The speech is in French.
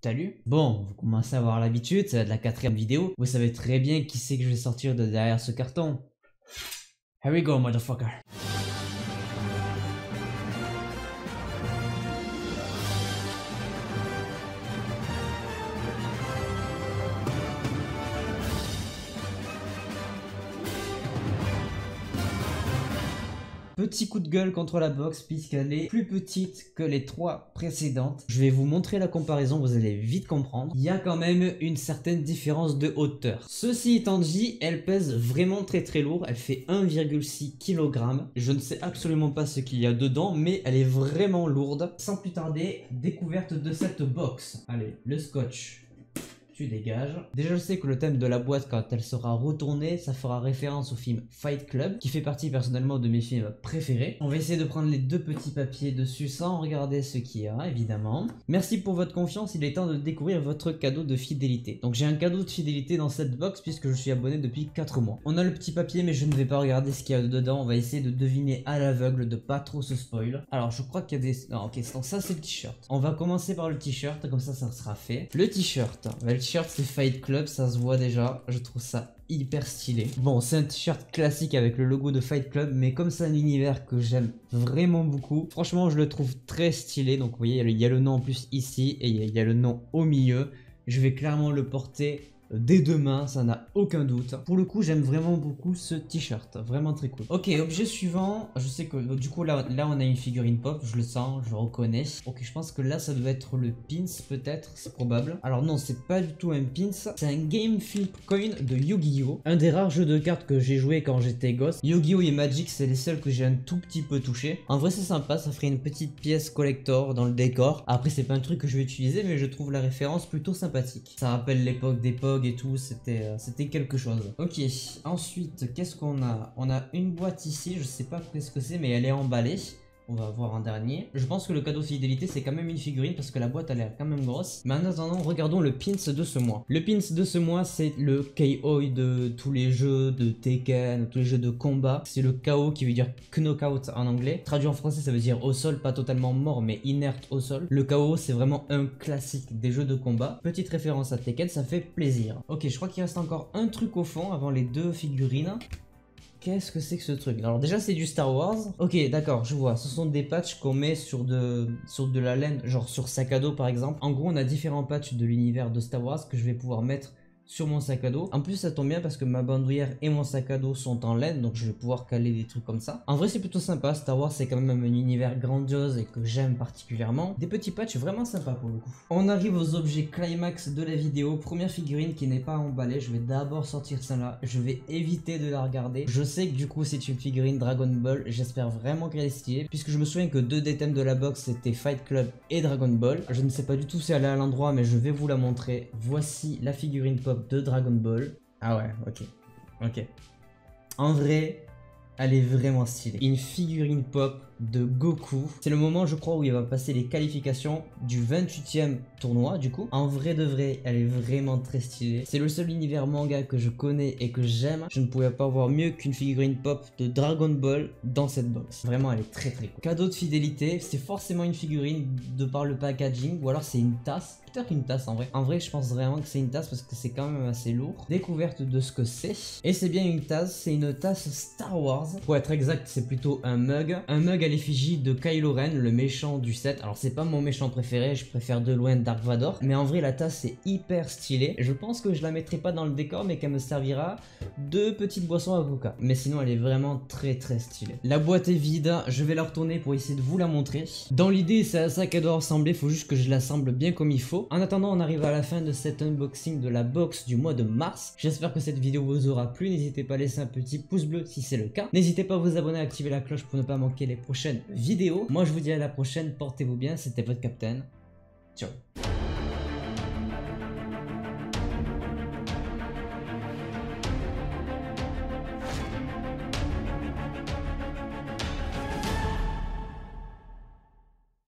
Salut. Bon, vous commencez à avoir l'habitude, ça va être la 4e vidéo. Vous savez très bien qui c'est que je vais sortir de derrière ce carton. Here we go, motherfucker. Petit coup de gueule contre la box puisqu'elle est plus petite que les 3 précédentes. Je vais vous montrer la comparaison, vous allez vite comprendre. Il y a quand même une certaine différence de hauteur. Ceci étant dit, elle pèse vraiment très lourd. Elle fait 1,6 kg. Je ne sais absolument pas ce qu'il y a dedans, mais elle est vraiment lourde. Sans plus tarder, découverte de cette box. Allez, le scotch. Tu dégages. Déjà je sais que le thème de la boîte quand elle sera retournée, ça fera référence au film Fight Club, qui fait partie personnellement de mes films préférés. On va essayer de prendre les 2 petits papiers dessus sans regarder ce qu'il y a, évidemment. Merci pour votre confiance, il est temps de découvrir votre cadeau de fidélité. Donc j'ai un cadeau de fidélité dans cette box puisque je suis abonné depuis 4 mois. On a le petit papier mais je ne vais pas regarder ce qu'il y a dedans, on va essayer de deviner à l'aveugle, de pas trop se spoil. Alors je crois qu'il y a des... Non ok, donc ça c'est le t-shirt. On va commencer par le t-shirt, comme ça sera fait. Le t-shirt, t-shirt c'est Fight Club, ça se voit déjà, je trouve ça hyper stylé. Bon, c'est un t-shirt classique avec le logo de Fight Club, mais comme c'est un univers que j'aime vraiment beaucoup, franchement je le trouve très stylé. Donc vous voyez, il y a le nom en plus ici et il y a le nom au milieu. Je vais clairement le porter dès demain, ça n'a aucun doute. Pour le coup, j'aime vraiment beaucoup ce t-shirt, vraiment très cool. Ok, objet suivant, je sais que du coup là on a une figurine pop, je le sens, je le reconnais. Ok, je pense que là ça doit être le pins peut-être, c'est probable. Alors non, c'est pas du tout un pins, c'est un Game Flip Coin de Yu-Gi-Oh! Un des rares jeux de cartes que j'ai joué quand j'étais gosse. Yu-Gi-Oh! Et Magic, c'est les seuls que j'ai un tout petit peu touché. En vrai c'est sympa, ça ferait une petite pièce collector dans le décor. Après c'est pas un truc que je vais utiliser, mais je trouve la référence plutôt sympathique. Ça rappelle l'époque des POG et tout, c'était quelque chose. Ok, ensuite qu'est-ce qu'on a? On a une boîte ici, je sais pas qu'est-ce que c'est mais elle est emballée. On va voir en dernier. Je pense que le cadeau fidélité c'est quand même une figurine parce que la boîte a l'air quand même grosse. Mais en attendant, regardons le pins de ce mois. Le pins de ce mois c'est le KO de tous les jeux de Tekken, tous les jeux de combat. C'est le KO qui veut dire knockout en anglais. Traduit en français ça veut dire au sol, pas totalement mort mais inerte au sol. Le KO c'est vraiment un classique des jeux de combat. Petite référence à Tekken, ça fait plaisir. Ok, je crois qu'il reste encore un truc au fond avant les 2 figurines. Qu'est-ce que c'est que ce truc? Alors déjà c'est du Star Wars. Ok d'accord, je vois, ce sont des patchs qu'on met sur de la laine, genre sur sac à dos par exemple. En gros on a différents patchs de l'univers de Star Wars que je vais pouvoir mettre sur mon sac à dos. En plus ça tombe bien parce que ma bandoulière et mon sac à dos sont en laine, donc je vais pouvoir caler des trucs comme ça. En vrai c'est plutôt sympa, Star Wars c'est quand même un univers grandiose et que j'aime particulièrement. Des petits patchs vraiment sympas pour le coup. On arrive aux objets climax de la vidéo. Première figurine qui n'est pas emballée, je vais d'abord sortir celle-là, je vais éviter de la regarder. Je sais que du coup c'est une figurine Dragon Ball, j'espère vraiment qu'elle est stylée, puisque je me souviens que 2 des thèmes de la box c'était Fight Club et Dragon Ball. Je ne sais pas du tout si elle est à l'endroit mais je vais vous la montrer. Voici la figurine pop de Dragon Ball. Ah ouais, ok. En vrai, elle est vraiment stylée. Une figurine pop de Goku. C'est le moment je crois où il va passer les qualifications du 28e tournoi du coup. En vrai de vrai, elle est vraiment très stylée. C'est le seul univers manga que je connais et que j'aime. Je ne pouvais pas voir mieux qu'une figurine pop de Dragon Ball dans cette box. Vraiment elle est très cool. Cadeau de fidélité, c'est forcément une figurine de par le packaging ou alors c'est une tasse. Peut-être une tasse en vrai. En vrai je pense vraiment que c'est une tasse parce que c'est quand même assez lourd. Découverte de ce que c'est. Et c'est bien une tasse, c'est une tasse Star Wars. Pour être exact c'est plutôt un mug. Un mug à l'effigie de Kylo Ren, le méchant du set. Alors c'est pas mon méchant préféré, je préfère de loin Dark Vador. Mais en vrai la tasse c'est hyper stylé. Je pense que je la mettrai pas dans le décor mais qu'elle me servira de petites boissons à coca. Mais sinon elle est vraiment très stylée. La boîte est vide, je vais la retourner pour essayer de vous la montrer. Dans l'idée c'est à ça qu'elle doit ressembler, faut juste que je l'assemble bien comme il faut. En attendant on arrive à la fin de cet unboxing de la box du mois de mars. J'espère que cette vidéo vous aura plu, n'hésitez pas à laisser un petit pouce bleu si c'est le cas. N'hésitez pas à vous abonner, à activer la cloche pour ne pas manquer les prochaines vidéos. Moi je vous dis à la prochaine, portez-vous bien, c'était votre Captain. Ciao.